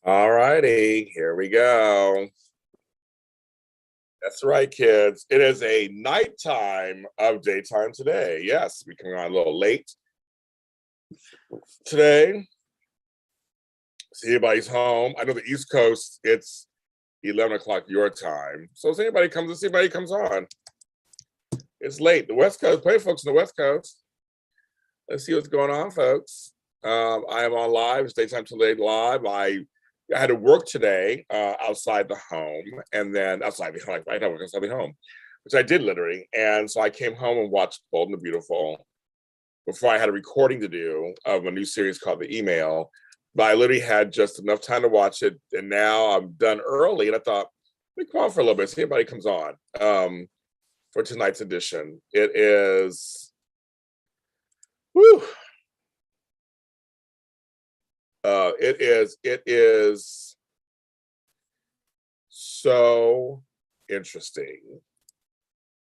All righty, here we go. That's right, kids. It is a nighttime of daytime today. Yes, we coming on a little late today. See, everybody's home. I know the East Coast, it's 11 o'clock your time. So if anybody comes, let's see if anybody comes on. It's late. The West Coast, plenty of folks on the West Coast. Let's see what's going on, folks. I am on live. It's daytime till late live. I had to work today outside the home, and then outside the home. I know, outside the home, which I did literally. And so I came home and watched Bold and the Beautiful before I had a recording to do of a new series called The Email. But I literally had just enough time to watch it, and now I'm done early. And I thought, let me come on for a little bit, see if anybody comes on for tonight's edition. It is, whew, it is so interesting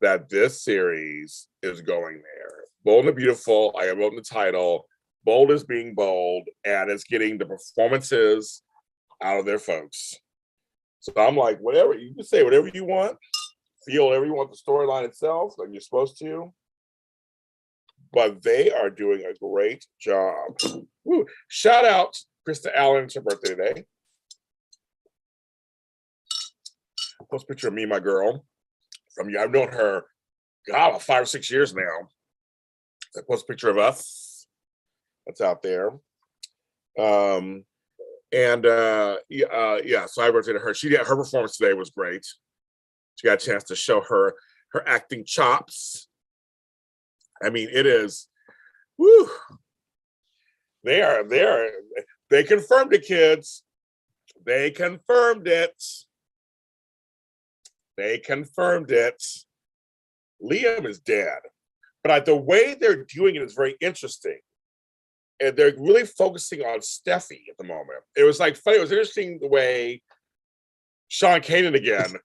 that this series is going there. Bold and Beautiful, I wrote in the title, bold is being bold, and it's getting the performances out of their folks. So I'm like, whatever, you can say whatever you want, feel whatever you want the storyline itself, like you're supposed to. But they are doing a great job. Woo. Shout out Krista Allen, it's her birthday today. Post picture of me, my girl. From you, I've known her, God, about 5 or 6 years now. I post a picture of us. That's out there. Yeah, so I birthday to her. Her performance today was great. She got a chance to show her acting chops. I mean, it is, whew. They confirmed it, kids. They confirmed it. They confirmed it. Liam is dead. But the way they're doing it is very interesting. And they're really focusing on Steffi at the moment. It was like funny. It was interesting the way Sean Kanan again,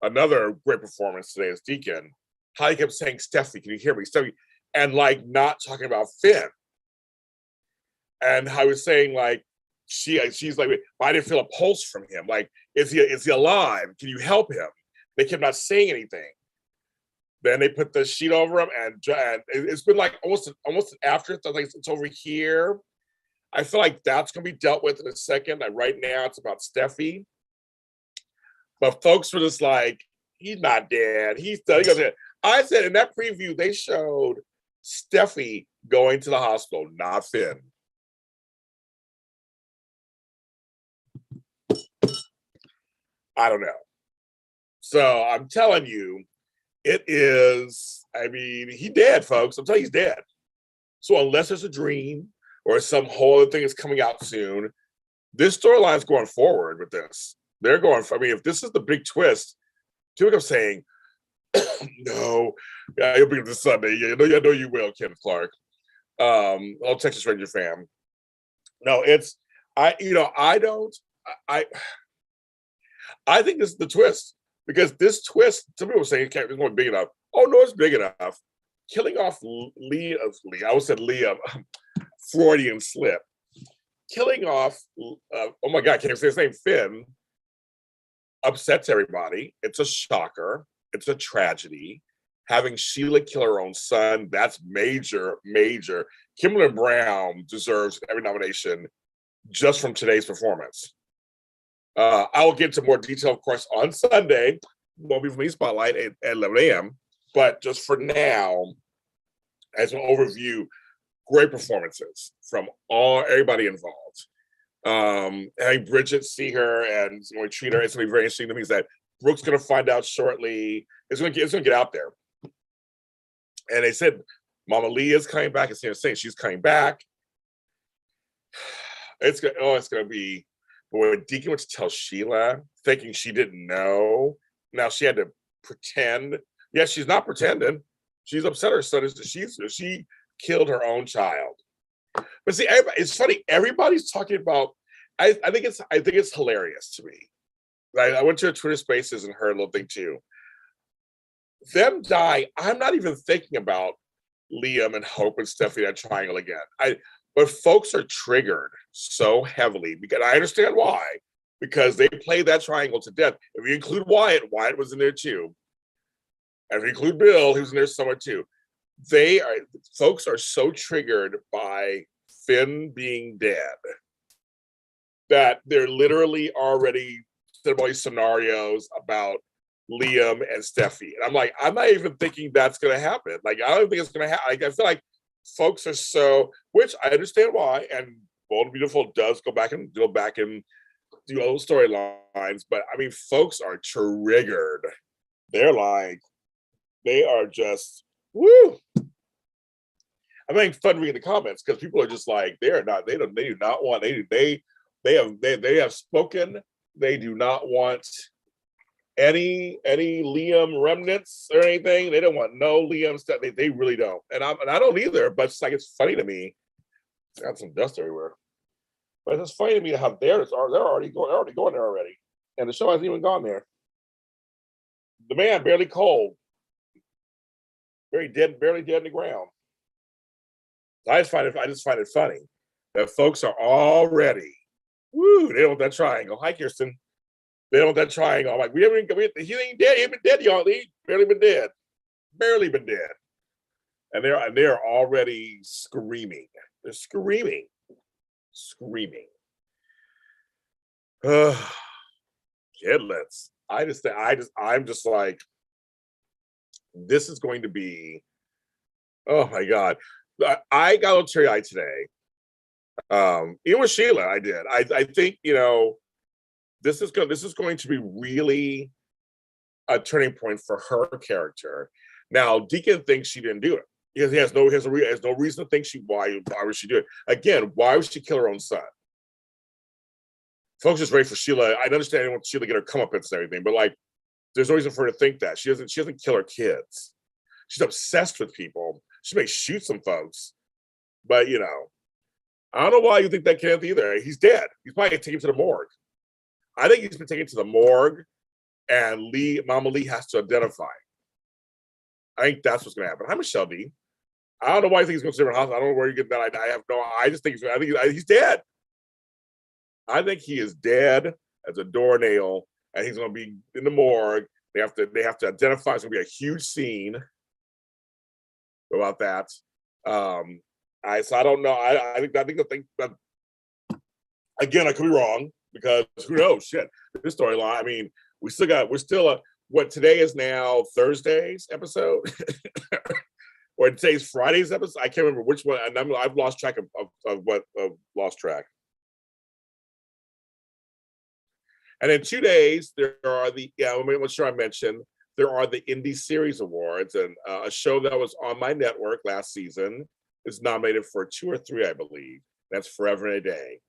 another great performance today as Deacon, how he kept saying, Steffi, can you hear me? Steffi, and like not talking about Finn. And how he was saying like, she's like, I didn't feel a pulse from him. Like, is he alive? Can you help him? They kept not saying anything. Then they put the sheet over him, and it's been like almost an afterthought. Like it's over here. I feel like that's going to be dealt with in a second. Like right now, it's about Steffi. But folks were just like, he's not dead. He's dead. I said in that preview, they showed Steffi going to the hospital, not Finn. I don't know. So I'm telling you, it is, I mean, he dead, folks. I'm telling you, he's dead. So unless there's a dream or some whole other thing is coming out soon, this storyline is going forward with this. They're going, I mean, if this is the big twist, people are saying, no, you'll be this Sunday. I know you will, Kenneth Clark. Old Texas Ranger fan. No, it's, I think this is the twist. Because this twist, some people say it wasn't big enough. Oh no, it's big enough. Killing off Liam, I always said Liam, Freudian slip. Killing off, oh my God, I can't say his name, Finn, upsets everybody. It's a shocker. It's a tragedy. Having Sheila kill her own son, that's major, major. Kimberly Brown deserves every nomination just from today's performance. I will get to more detail, of course, on Sunday. Won't be for me spotlight at 11 a.m. But just for now, as an overview, great performances from everybody involved. Having Bridget see her and treat her, it's going to be very interesting to me. Is that Brooke's going to find out shortly. It's going to get out there. And they said Mama Lee is coming back. It's saying she's coming back. It's going to be. But when Deacon went to tell Sheila, thinking she didn't know, now she had to pretend. Yes, she's not pretending. She's upset her son. She killed her own child. But see, it's funny. Everybody's talking about. I think it's hilarious to me. I went to a Twitter Spaces and heard a little thing too. Them die. I'm not even thinking about Liam and Hope and Stephanie that triangle again. But folks are triggered so heavily because I understand why, because they play that triangle to death. If you include Wyatt, Wyatt was in there too. And if you include Bill, he was in there somewhere too. Folks are so triggered by Finn being dead that they're literally already similar scenarios about Liam and Steffi. And I'm like, I'm not even thinking that's going to happen. Like, I don't think it's going to happen. Like, I feel like folks are so, which I understand why. And Bold and Beautiful does go back and do old storylines. But I mean, folks are triggered. They're like, they are just, woo. I'm having fun reading the comments because people are just like, they do not want, they have spoken. They do not want any Liam remnants or anything. They don't want no Liam stuff. They really don't. And I don't either, but it's like, it's funny to me. Got some dust everywhere. But it's funny to me how they're already going there already. And the show hasn't even gone there. The man barely cold. Barely dead in the ground. I just find it funny that folks are already, woo, they don't want that triangle. Hi, Kirsten. They don't want that triangle. I'm like, he ain't dead. He ain't been dead, y'all. He barely been dead. Barely been dead. And they're already screaming. They're screaming. Screaming. Kidlets. I'm just like, this is going to be, oh my God. I got a teary-eyed today. Even with Sheila, I did. I think, this is going to be really a turning point for her character. Now, Deacon thinks she didn't do it because he has no reason to think why would she do it? Again, why would she kill her own son? Folks just ready for Sheila. I understand they want Sheila to get her comeuppance and everything, but like, there's no reason for her to think that. She doesn't kill her kids. She's obsessed with people. She may shoot some folks, but I don't know why you think that Kenneth either. He's dead. He's probably taken to the morgue. I think he's been taken to the morgue, and Mama Lee has to identify. I think that's what's going to happen. Hi, Michelle D. I don't know why you think he's going to different hospital. I don't know where you get that. I have no. I just think he's dead. I think he is dead as a doornail, and he's going to be in the morgue. They have to identify. It's going to be a huge scene about that. So I don't know. I think that again, I could be wrong because who knows? Shit, this storyline. I mean, we're still what today is now Thursday's episode, or today's Friday's episode. I can't remember which one, and I've lost track of lost track. And in 2 days, there are I'm sure I mentioned, there are the Indie Series Awards, and a show that was on my network last season is nominated for 2 or 3, I believe. That's Forever and a Day.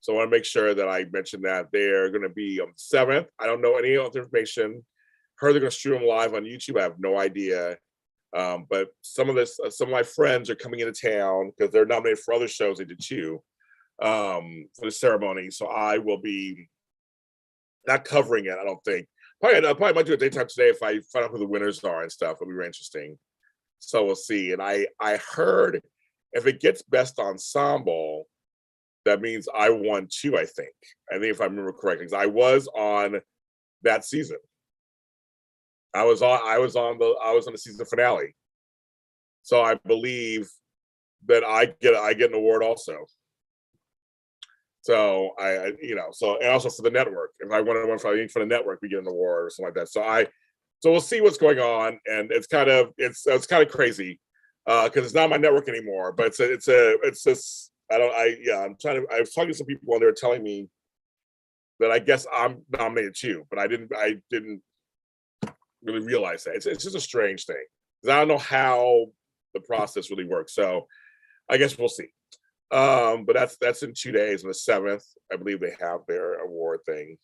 So I want to make sure that I mention that they're going to be on the 7th. I don't know any other information. Heard they're going to stream them live on YouTube. I have no idea. But some of my friends are coming into town because they're nominated for other shows they did too, for the ceremony. So I will be not covering it, I don't think. I probably might do a daytime today if I find out who the winners are and stuff. It'll be really interesting. So we'll see. And I heard if it gets best ensemble, that means I won too, I think if I remember correctly, because I was on that season. I was on the season finale. So I believe that I get an award also. So and also for the network. If I won one for the network, we get an award or something like that. So we'll see what's going on, and it's kind of crazy because it's not my network anymore. But it's just I was talking to some people and they were telling me that I guess I'm nominated too, but I didn't really realize that. It's just a strange thing because I don't know how the process really works. So I guess we'll see. But that's in 2 days. On the 7th, I believe they have their award thing.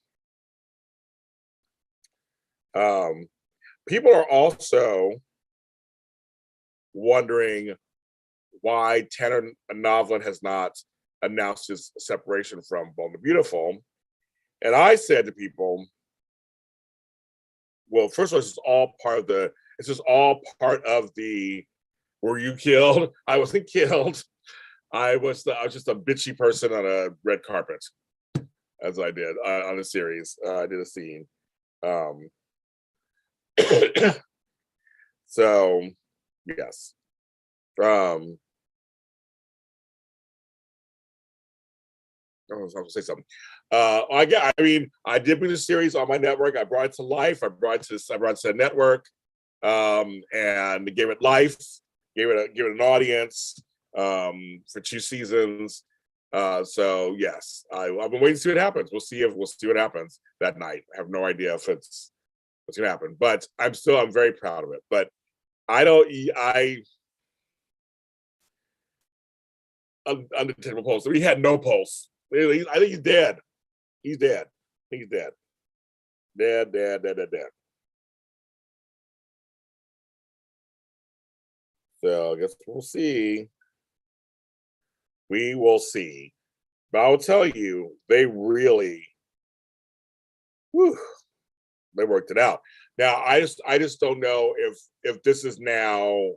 People are also wondering why Tanner Novlin has not announced his separation from Bold and Beautiful. And I said to people, well, first of all, it's just all part of the, were you killed? I wasn't killed. I was just a bitchy person on a red carpet, as I did on a series. I did a scene. Um, so yes. Um, I was going to say something. I mean, I did bring the series on my network. I brought it to life. I brought it to the network, and gave it life. Gave it an audience for 2 seasons. So yes, I've been waiting to see what happens. We'll see what happens that night. I have no idea if it's what's gonna happen, but I'm very proud of it. But I don't I undetectable pulse. He had no pulse. I think he's dead. He's dead. I think he's dead. Dead. So I guess we'll see. We will see. But I'll tell you, they really, whew, they worked it out. Now I just don't know if this is now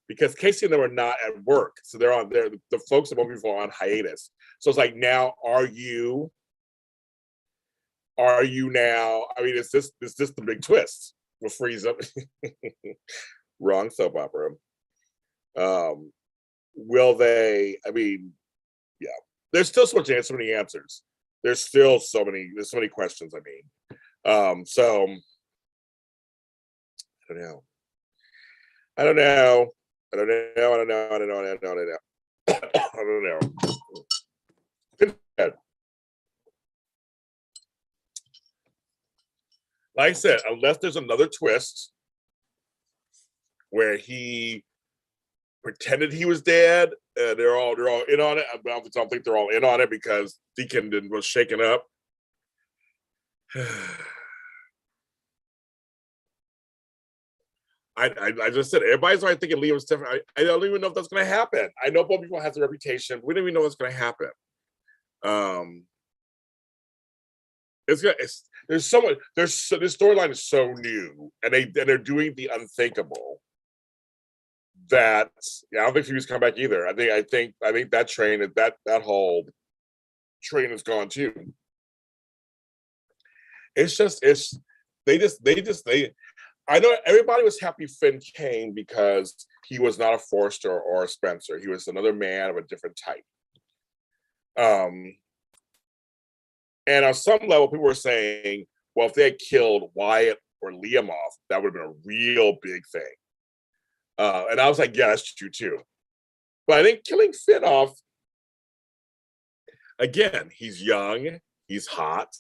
because Casey and them are not at work, so they're the folks at Movie are on hiatus. So it's like now, are you now? I mean, is this the big twist? We'll freeze up. Wrong soap opera. Will they? I mean, yeah. There's still so many answers. There's so many questions. I mean, so I don't know. I don't know. I don't know. I don't know. I don't know. I don't know. I don't know. I don't know. Like I said, unless there's another twist where he pretended he was dead, they're all in on it. I don't think they're all in on it because Deacon was shaken up. I just said everybody's already thinking Liam Stephen. I don't even know if that's going to happen. I know both people has a reputation. We don't even know what's going to happen. There's so much. This storyline is so new, and they're doing the unthinkable. That I don't think Phoebe's come back either. I think that train that whole train is gone too. They I know everybody was happy Finn came because he was not a Forrester or a Spencer. He was another man of a different type. And on some level, people were saying, well, if they had killed Wyatt or Liam off, that would have been a real big thing. And I was like, yeah, that's true too. But I think killing Finn off, again, he's young, he's hot.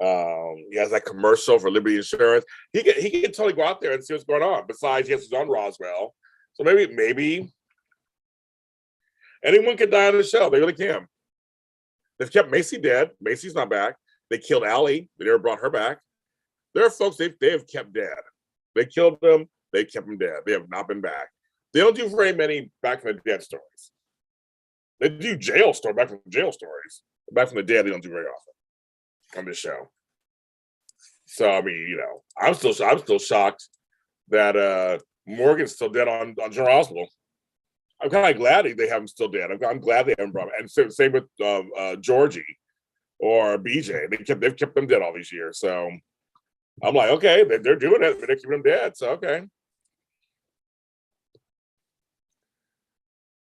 He has that commercial for Liberty Insurance. He can totally go out there and see what's going on. Besides, yes, he's on Roswell. So maybe anyone could die on the show. They really can. They've kept Macy dead. Macy's not back. They killed Allie. They never brought her back. There are folks they have kept dead. They killed them. They kept them dead. They have not been back. They don't do very many back from the dead stories. They do back from jail stories. Back from the dead, they don't do very often on this show. So I mean, I'm still shocked that Morgan's still dead on General Hospital. I'm kind of glad they have him still dead. I'm glad they haven't brought him. And same with Georgie or BJ. They've kept them dead all these years. So I'm like, okay, they're doing it, but they're keeping them dead. So okay.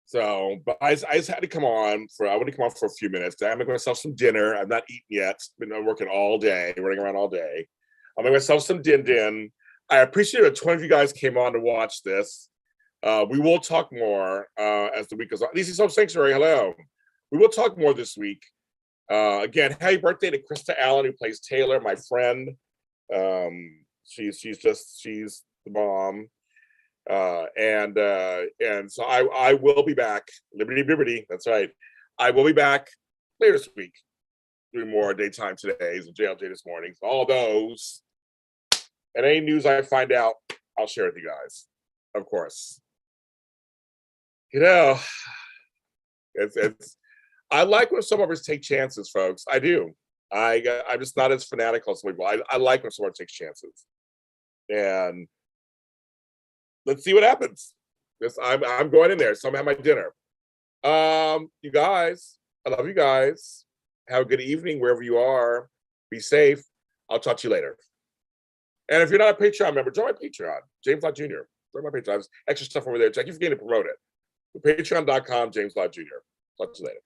So, but I just had to come on for. I want to come on for a few minutes. I make myself some dinner. I've not eaten yet. Been working all day, running around all day. I'll make myself some din. I appreciate that 20 of you guys came on to watch this. We will talk more as the week goes on. DC Soap Sanctuary, hello. We will talk more this week. Again, happy birthday to Krista Allen, who plays Taylor, my friend. She's the bomb. And so I will be back. Liberty, that's right. I will be back later this week doing more daytime todays and JLJ this morning. So all those and any news I find out, I'll share with you guys, of course. It's I like when some of us take chances, folks. I do. I'm just not as fanatical as some people. I like when someone takes chances, and let's see what happens. I'm going in there. So I'm having my dinner. You guys, I love you guys. Have a good evening wherever you are. Be safe. I'll talk to you later. And if you're not a Patreon member, join my Patreon, James Lott Jr. Join my Patreon. There's extra stuff over there. I keep forgetting to promote it. Patreon.com, James Lott Jr. Talk to you later.